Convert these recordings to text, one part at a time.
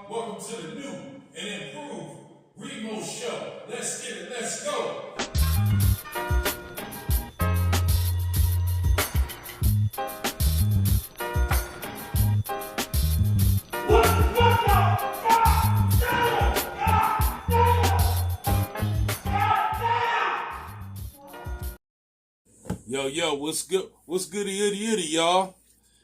Welcome to the new and improved Remo Show. Let's get it, let's go. Yo, what's good? What's goody, itty, y'all?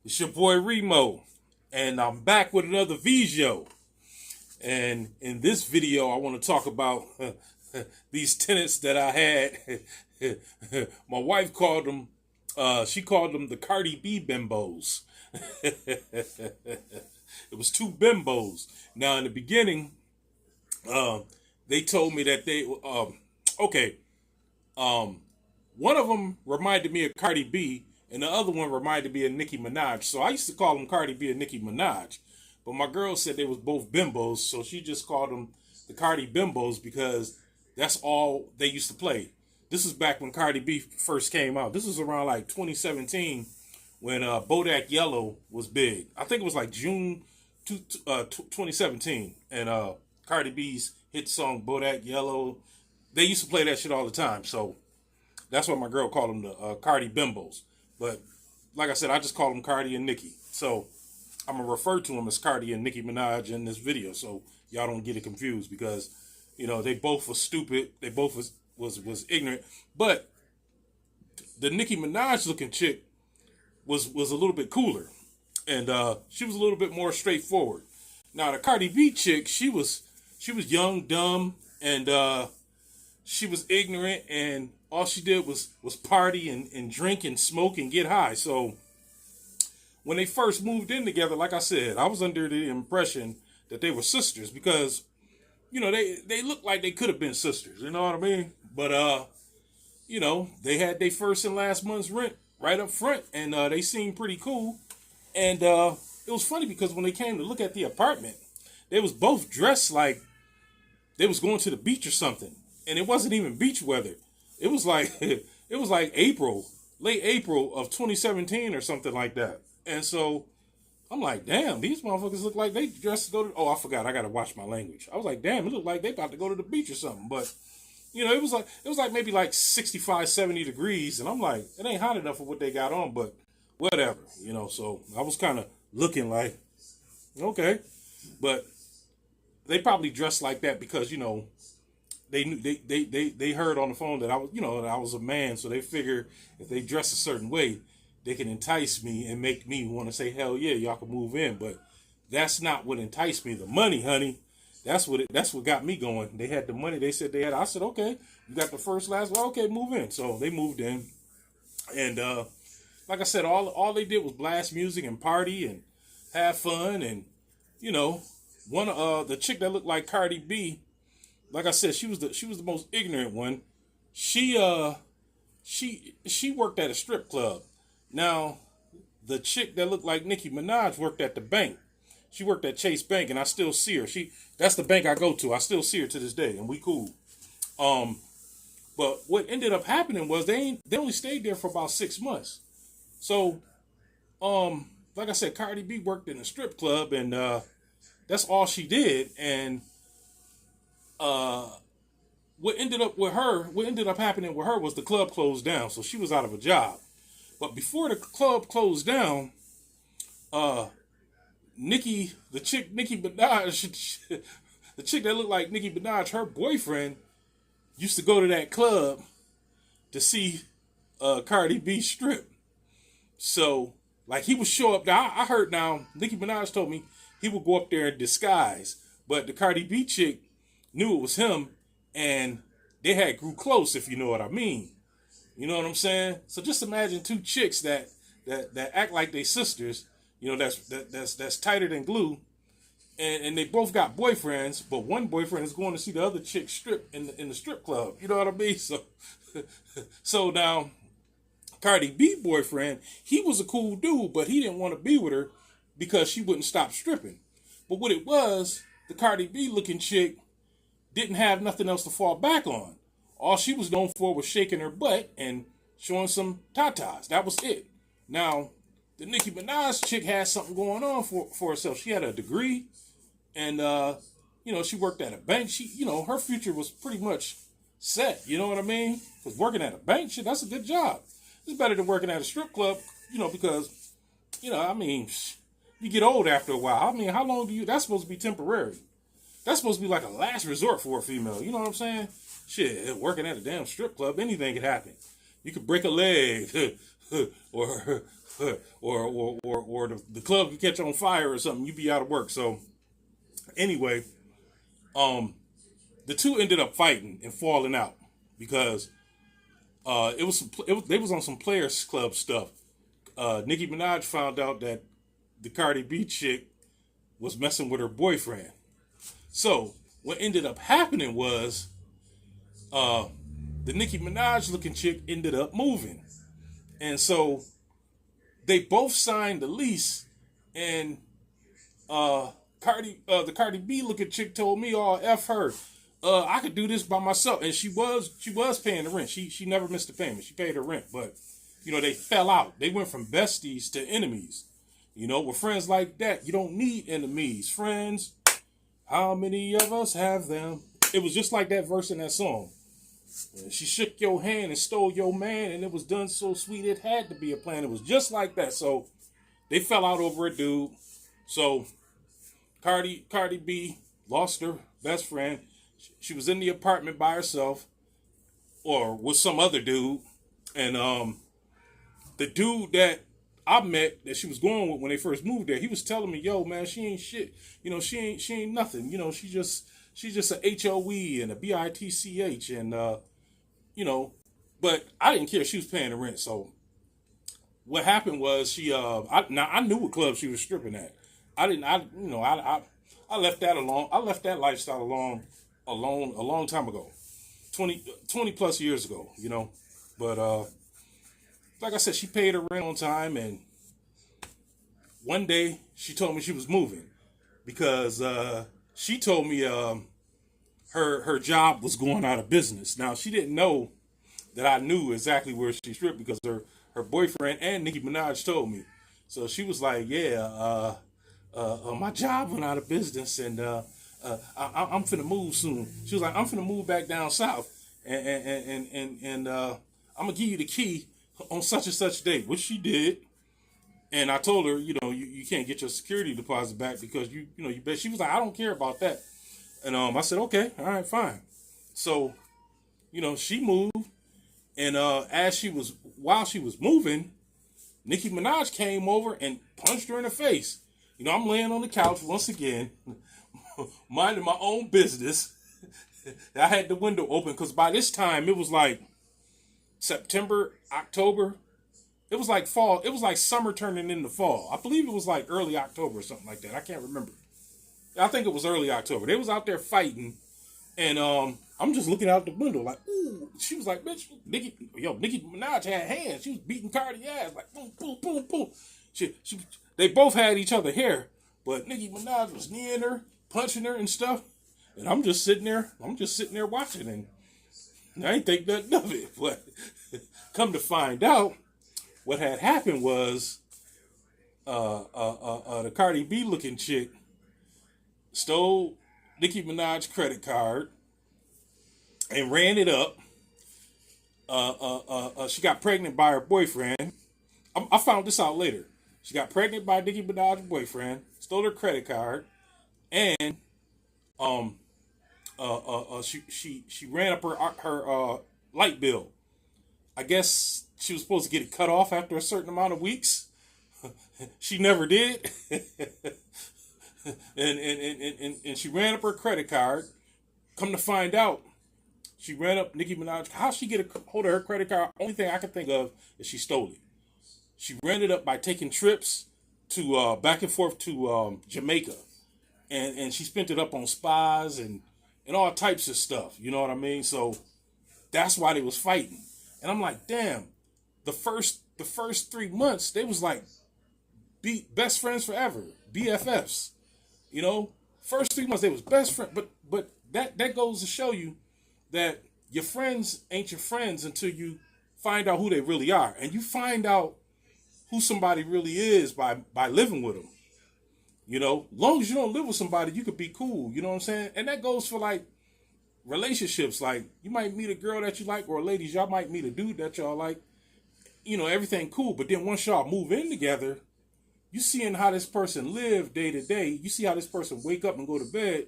It's your boy Remo, and I'm back with another video. And in this video, I want to talk about these tenants that I had. My wife called them, she called them the Cardi B Bimbos. It was two bimbos. Now, in the beginning, they told me that they, one of them reminded me of Cardi B, and the other one reminded me of Nicki Minaj. So I used to call them Cardi B and Nicki Minaj. But my girl said they was both bimbos, so she just called them the Cardi Bimbos because that's all they used to play. This is back when Cardi B first came out. This was around like 2017 when Bodak Yellow was big. I think it was like June 2017. And Cardi B's hit song Bodak Yellow, they used to play that shit all the time. So that's why my girl called them the Cardi Bimbos. But like I said, I just call them Cardi and Nicki. So I'm going to refer to them as Cardi and Nicki Minaj in this video so y'all don't get it confused because, you know, they both were stupid. They both was ignorant. But the Nicki Minaj looking chick was a little bit cooler. And she was a little bit more straightforward. Now, the Cardi B chick, she was young, dumb, and she was ignorant, and all she did was party and drink and smoke and get high. So when they first moved in together, like I said, I was under the impression that they were sisters because, you know, they looked like they could have been sisters. You know what I mean? But, you know, they had their first and last month's rent right up front, and they seemed pretty cool. And it was funny because when they came to look at the apartment, they was both dressed like they was going to the beach or something. And it wasn't even beach weather. It was like April, late April of 2017 or something like that. And so I'm like, damn, these motherfuckers look like they dressed to go to, oh, I forgot, I gotta watch my language. I was like, damn, it looked like they about to go to the beach or something. But, you know, it was like maybe like 65, 70 degrees. And I'm like, it ain't hot enough for what they got on, but whatever, you know. So I was kind of looking like, okay. But they probably dressed like that because, you know, they knew they heard on the phone that I was, you know, that I was a man, so they figure if they dress a certain way, they can entice me and make me want to say, hell yeah, y'all can move in. But that's not what enticed me. The money, honey. That's what got me going. They had the money. They said they had. I said, okay, you got the first, last. Well, okay, move in. So they moved in, and like I said, all they did was blast music and party and have fun, and you know, one the chick that looked like Cardi B. Like I said, she was the most ignorant one. She worked at a strip club. Now, the chick that looked like Nicki Minaj worked at the bank. She worked at Chase Bank, and I still see her. That's the bank I go to. I still see her to this day, and we cool. But what ended up happening was they only stayed there for about 6 months. So, like I said, Cardi B worked in a strip club, and that's all she did. And what ended up happening with her was the club closed down, so she was out of a job. But before the club closed down, the chick Nicki Minaj, the chick that looked like Nicki Minaj, her boyfriend used to go to that club to see Cardi B strip. So, like, he would show up. Now, I heard now, Nicki Minaj told me he would go up there in disguise, but the Cardi B chick knew it was him, and they had grew close, if you know what I mean. You know what I'm saying? So just imagine two chicks that act like they sisters, you know, that's tighter than glue, and they both got boyfriends, but one boyfriend is going to see the other chick strip in the strip club. You know what I mean? So now Cardi B boyfriend, he was a cool dude, but he didn't want to be with her because she wouldn't stop stripping. But what it was, the Cardi B looking chick didn't have nothing else to fall back on. All she was known for was shaking her butt and showing some tatas. That was it. Now, the Nicki Minaj chick had something going on for herself. She had a degree. and she worked at a bank. She, her future was pretty much set. You know what I mean? Because working at a bank, shit, that's a good job. It's better than working at a strip club, because, I mean, you get old after a while. I mean, how long that's supposed to be temporary. That's supposed to be like a last resort for a female. You know what I'm saying? Shit, working at a damn strip club, anything could happen. You could break a leg, or the club could catch on fire or something. You'd be out of work. So, anyway, the two ended up fighting and falling out because they was on some Players Club stuff. Nicki Minaj found out that the Cardi B chick was messing with her boyfriend. So what ended up happening was the Nicki Minaj looking chick ended up moving. And so they both signed the lease, and the Cardi B looking chick told me, "Oh, F her. I could do this by myself." And she was paying the rent. She never missed a payment. She paid her rent, but they fell out. They went from besties to enemies. With friends like that, you don't need enemies. Friends, how many of us have them? It was just like that verse in that song. She shook your hand and stole your man, and it was done so sweet it had to be a plan. It was just like that. So they fell out over a dude. So Cardi B lost her best friend. She was in the apartment by herself, or with some other dude, and the dude that I met that she was going with when they first moved there, he was telling me, "Yo, man, she ain't shit. She ain't nothing. She's just a HOE and a BITCH, and but I didn't care. She was paying the rent. So what happened was I knew what club she was stripping at. I left that alone. I left that lifestyle alone a long time ago, 20 plus years ago. But like I said, she paid her rent on time, and one day she told me she was moving because she told me her job was going out of business. Now, she didn't know that I knew exactly where she stripped because her boyfriend and Nicki Minaj told me. So she was like, "Yeah, my job went out of business, and I'm finna move soon." She was like, "I'm finna move back down south, and I'm gonna give you the key on such and such date," which she did. And I told her, you can't get your security deposit back because you bet. She was like, "I don't care about that." And I said, "Okay, all right, fine." So, she moved, and while she was moving, Nicki Minaj came over and punched her in the face. I'm laying on the couch once again, minding my own business. I had the window open because by this time it was like September, October. It was like fall. It was like summer turning into fall. I believe it was like early October or something like that. I can't remember. I think it was early October. They was out there fighting, and I'm just looking out the window like, ooh. She was like, "Bitch, Nicki Minaj had hands. She was beating Cardi ass like boom, boom, boom, boom." They both had each other hair, but Nicki Minaj was kneeing her, punching her and stuff, and I'm just sitting there watching, and I ain't think nothing of it. But come to find out, what had happened was the Cardi B looking chick stole Nicki Minaj's credit card and ran it up. She got pregnant by her boyfriend. I found this out later. She got pregnant by Nicki Minaj's boyfriend, stole her credit card, and she ran up her light bill. I guess she was supposed to get it cut off after a certain amount of weeks. She never did. and she ran up her credit card. Come to find out, she ran up Nicki Minaj. How she get a hold of her credit card? Only thing I can think of is she stole it. She ran it up by taking trips to back and forth to Jamaica, and she spent it up on spas and all types of stuff. You know what I mean? So that's why they was fighting. And I'm like, damn. The first 3 months they was like best friends forever, BFFs. First 3 months they was best friends. But that goes to show you that your friends ain't your friends until you find out who they really are, and you find out who somebody really is by living with them. You know, long as you don't live with somebody, you could be cool. You know what I'm saying? And that goes for like relationships. Like you might meet a girl that you like, or ladies, y'all might meet a dude that y'all like. You know, everything cool. But then once y'all move in together, you seeing how this person live day to day. You see how this person wake up and go to bed,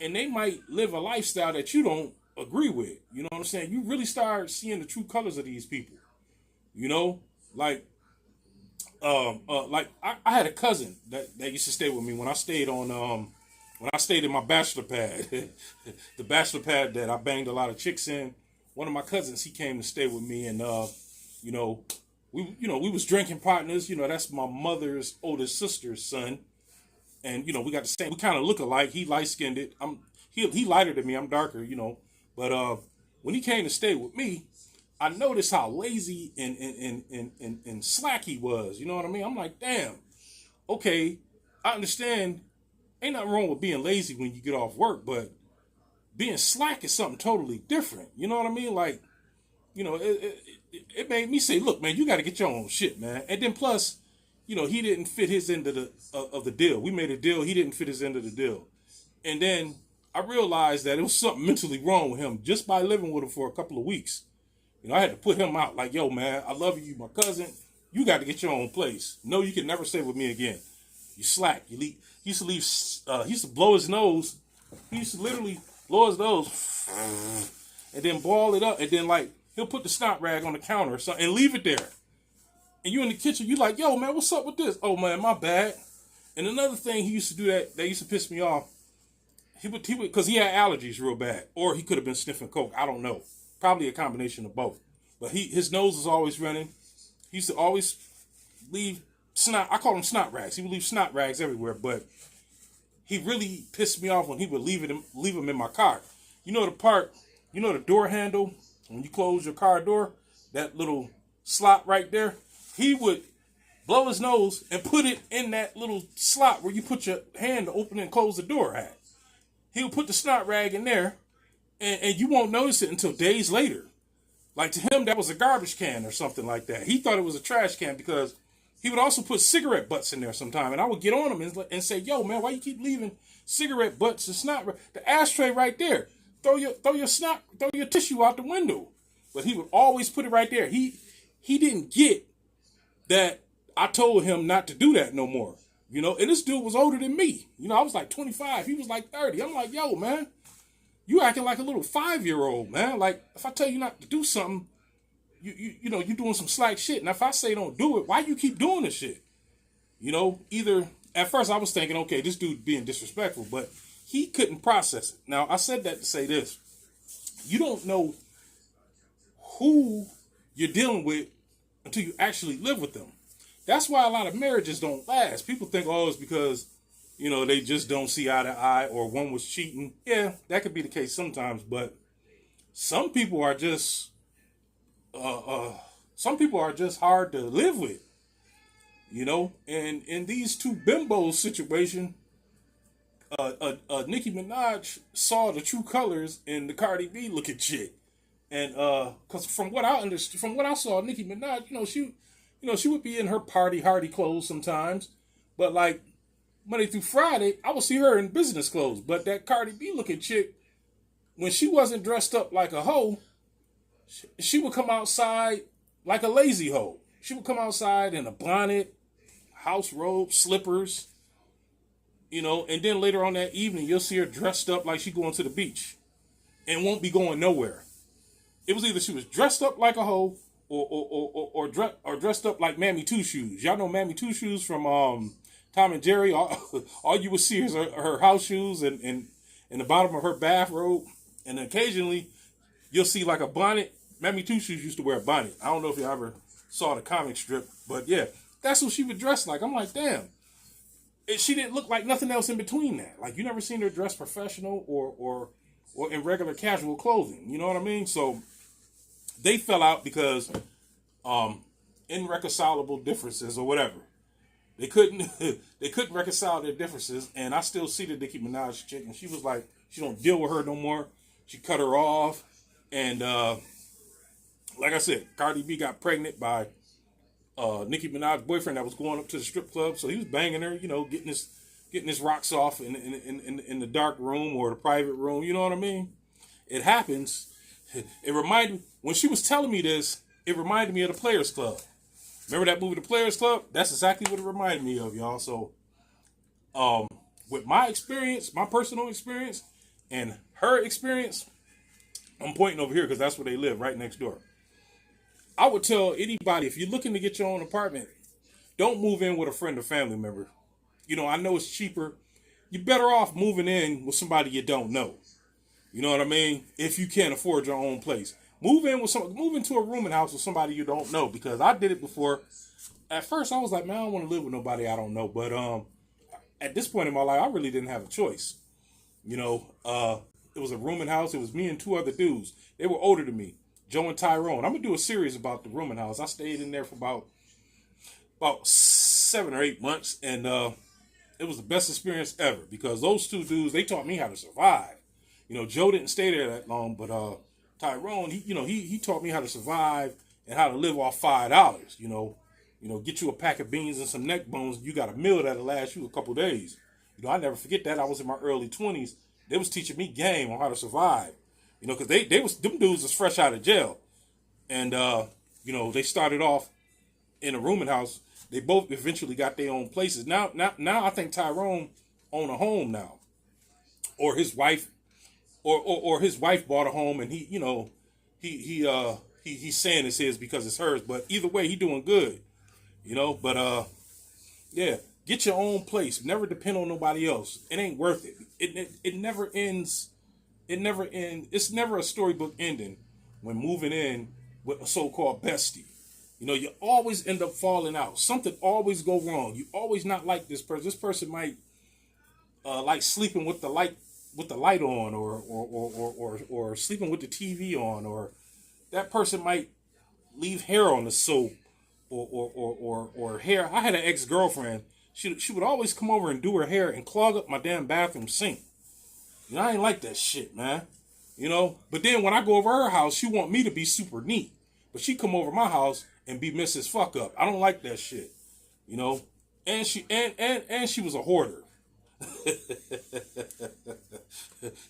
and they might live a lifestyle that you don't agree with. You know what I'm saying? You really start seeing the true colors of these people. You know, like I had a cousin that used to stay with me when I stayed when I stayed in my bachelor pad, the bachelor pad that I banged a lot of chicks in. One of my cousins, he came to stay with me, and you know, we was drinking partners. You know, that's my mother's oldest sister's son, and you know, we got the same. We kind of look alike. He light skinned it. He lighter than me. I'm darker. You know, but when he came to stay with me, I noticed how lazy and slack he was. You know what I mean? I'm like, damn. Okay, I understand. Ain't nothing wrong with being lazy when you get off work, but being slack is something totally different. You know what I mean? Like, you know, it made me say, look, man, you got to get your own shit, man. And then plus, you know, he didn't fit his end of the deal. We made a deal. He didn't fit his end of the deal. And then I realized that it was something mentally wrong with him just by living with him for a couple of weeks. You know, I had to put him out like, yo, man, I love you, my cousin. You got to get your own place. No, you can never stay with me again. You slack. He used to leave. He used to blow his nose. He used to literally blow his nose and then ball it up, and then like he'll put the snot rag on the counter or something and leave it there. And you in the kitchen, you like, yo, man, what's up with this? Oh man, my bad. And another thing he used to do that used to piss me off. He would because he had allergies real bad, or he could have been sniffing coke. I don't know. Probably a combination of both. But his nose was always running. He used to always leave snot. I call them snot rags. He would leave snot rags everywhere. But he really pissed me off when he would leave them in my car. You know the door handle when you close your car door, that little slot right there. He would blow his nose and put it in that little slot where you put your hand to open and close the door at. He would put the snot rag in there. And you won't notice it until days later. Like to him, that was a garbage can or something like that. He thought it was a trash can because he would also put cigarette butts in there sometime. And I would get on him and say, yo, man, why you keep leaving cigarette butts and snot? The ashtray right there. Throw your tissue out the window. But he would always put it right there. He didn't get that I told him not to do that no more. You know, and this dude was older than me. You know, I was like 25. He was like 30. I'm like, yo, man. You acting like a little 5-year-old, man. Like, if I tell you not to do something, you know, you're doing some slack shit. And if I say don't do it, why you keep doing this shit? You know, either, at first I was thinking, okay, this dude being disrespectful, but he couldn't process it. Now, I said that to say this. You don't know who you're dealing with until you actually live with them. That's why a lot of marriages don't last. People think, oh, it's because you know, they just don't see eye to eye, or one was cheating. Yeah, that could be the case sometimes, but some people are just, hard to live with, you know. And in these two bimbos situation, Nicki Minaj saw the true colors in the Cardi B looking chick, and because from what I understood, from what I saw, Nicki Minaj, she would be in her party hardy clothes sometimes, but like Monday through Friday, I would see her in business clothes. But that Cardi B looking chick, when she wasn't dressed up like a hoe, she would come outside like a lazy hoe. She would come outside in a bonnet, house robe, slippers, you know, and then later on that evening, you'll see her dressed up like she going to the beach and won't be going nowhere. It was either she was dressed up like a hoe or dressed up like Mammy Two Shoes. Y'all know Mammy Two Shoes from Tom and Jerry. All you would see is her house shoes and the bottom of her bathrobe. And occasionally, you'll see like a bonnet. Mammy Two Shoes used to wear a bonnet. I don't know if you ever saw the comic strip, but yeah, that's what she would dress like. I'm like, damn. She didn't look like nothing else in between that. Like, you never seen her dress professional or in regular casual clothing. You know what I mean? So they fell out because irreconcilable differences or whatever. They couldn't reconcile their differences, and I still see the Nicki Minaj chick, and she was like, she don't deal with her no more. She cut her off, and like I said, Cardi B got pregnant by Nicki Minaj's boyfriend that was going up to the strip club, so he was banging her, you know, getting his getting his rocks off in the dark room or the private room. You know what I mean? It happens. It reminded, when she was telling me this, it reminded me of the Players Club. Remember that movie, The Players Club? That's exactly what it reminded me of, y'all. So, with my experience, my personal experience, and her experience, I'm pointing over here because that's where they live, right next door. I would tell anybody, if you're looking to get your own apartment, don't move in with a friend or family member. You know, I know it's cheaper. You're better off moving in with somebody you don't know. You know what I mean? If you can't afford your own place, move into a rooming house with somebody you don't know. Because I did it before. At first, I was like, man, I don't want to live with nobody I don't know. But at this point in my life, I really didn't have a choice. You know, it was a rooming house. It was me and two other dudes. They were older than me, Joe and Tyrone. I'm gonna do a series about the rooming house. I stayed in there for about 7 or 8 months, and it was the best experience ever because those two dudes, they taught me how to survive. You know, Joe didn't stay there that long, but Tyrone, he taught me how to survive and how to live off $5. You know, get you a pack of beans and some neck bones. You got a meal that'll last you a couple days. You know, I never forget that. I was in my early 20s. They was teaching me game on how to survive. You know, because them dudes was fresh out of jail, and you know, they started off in a rooming house. They both eventually got their own places. Now I think Tyrone own a home now, or his wife. Or his wife bought a home and he's saying it's his because it's hers. But either way, he doing good, you know. But yeah, get your own place. Never depend on nobody else. It ain't worth it. It never ends. It never ends. It's never a storybook ending when moving in with a so-called bestie. You know, you always end up falling out. Something always go wrong. You always not like this person. This person might like sleeping with the light on, or sleeping with the TV on, or that person might leave hair on the soap, or hair. I had an ex-girlfriend. She would always come over and do her hair and clog up my damn bathroom sink. You know, I ain't like that shit, man. You know, but then when I go over her house, she want me to be super neat, but she come over my house and be Mrs. Fuck Up. I don't like that shit. You know, and she was a hoarder.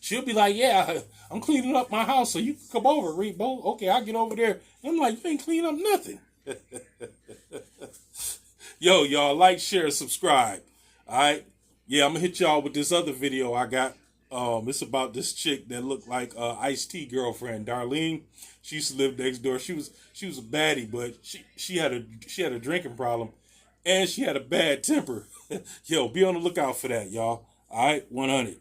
She'll be like, yeah, I'm cleaning up my house so you can come over, Rebo. Okay, I'll get over there. I'm like, you ain't cleaning up nothing. Yo, y'all, like, share, subscribe. All right? Yeah, I'm going to hit y'all with this other video I got. It's about this chick that looked like Ice-T girlfriend, Darlene. She used to live next door. She was a baddie, but she had a drinking problem, and she had a bad temper. Yo, be on the lookout for that, y'all. All right, 100.